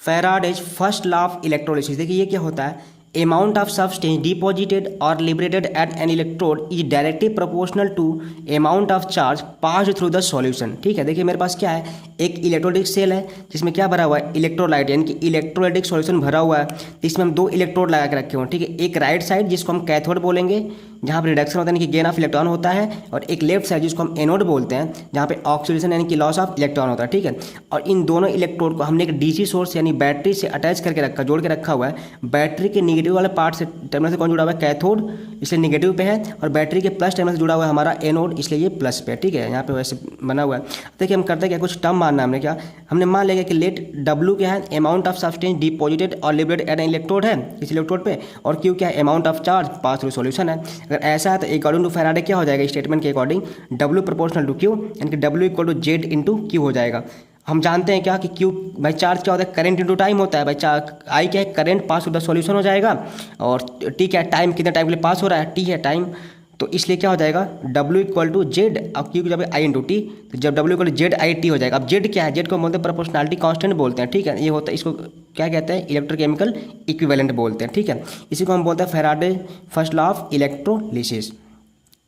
Faraday's first law of electrolysis. देखिए ये क्या होता है, amount of substance deposited or liberated at an electrode is directly proportional to amount of charge passed through the solution। ठीक है, देखिए मेरे पास क्या है, एक इलेक्ट्रोलिटिक सेल है जिसमें क्या भरा हुआ है, इलेक्ट्रोलाइट यानी कि इलेक्ट्रोलाइटिक सॉल्यूशन भरा हुआ है, जिसमें हम दो इलेक्ट्रोड लगा के रखे हुए हैं। ठीक है, एक राइट साइड जिसको हम कैथोड बोलेंगे जहाँ पर रिडक्शन होता है यानी कि गेन ऑफ इलेक्ट्रॉन होता है, और एक लेफ्ट साइड जिसको हम एनोड बोलते हैं जहाँ पे ऑक्सीडेशन यानी कि लॉस ऑफ इलेक्ट्रॉन होता है। ठीक है, और इन दोनों इलेक्ट्रोड को हमने एक डीसी सोर्स यानी बैटरी से अटैच करके रखा, जोड़ के रखा हुआ है। बैटरी के निगेटिव वाले पार्ट से टर्मिनल से कौन जुड़ा हुआ है, कैथोड, इसलिए निगेटिव पे है, और बैटरी के प्लस टर्मिनल से जुड़ा हुआ है हमारा एनोड, इसलिए ये प्लस पे है। ठीक है, यहाँ पे वैसे बना हुआ है। देखिए हम करते हैं क्या, कुछ टर्म मानना हमने क्या, हमने मान लिया कि लेट डब्ल्यू क्या है, अमाउंट ऑफ सब्सटेंस डिपॉजिटेड और लिबरेटेड एट एन इलेक्ट्रोड है इस इलेक्ट्रोड पे, और क्यू क्या है, amount of charge pass through solution है। अगर ऐसा है तो अकॉर्डिंग टू फैराडे क्या हो जाएगा, स्टेटमेंट के according W proportional to Q, यानी कि W equal to Z into Q हो जाएगा। हम जानते हैं क्या कि क्यू भाई चार्ज क्या होता है, करंट इंटू टाइम होता है भाई, आई क्या है, current pass to the solution हो जाएगा, और टी क्या है, टाइम कितने टाइम के लिए पास हो रहा है, टी है टाइम, तो इसलिए क्या हो जाएगा डब्ल्यू इक्वल टू जेड, अब क्यू जब आई इंटू टी, तो जब W equal to Z I T हो जाएगा। अब जेड क्या है, जेड को बोलते हैं प्रोपोर्शनलिटी कांस्टेंट बोलते हैं। ठीक है, ये होता है, इसको क्या कहते हैं, इलेक्ट्रोकेमिकल इक्विवेलेंट बोलते हैं। ठीक है, इसी को हम बोलते हैं Faraday first law of electrolysis,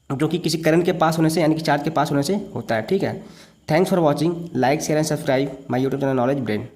जो कि किसी करंट के पास होने से यानी कि चार्ज के पास होने से होता है। ठीक है, thanks for watching, like share and subscribe my YouTube channel knowledge brain.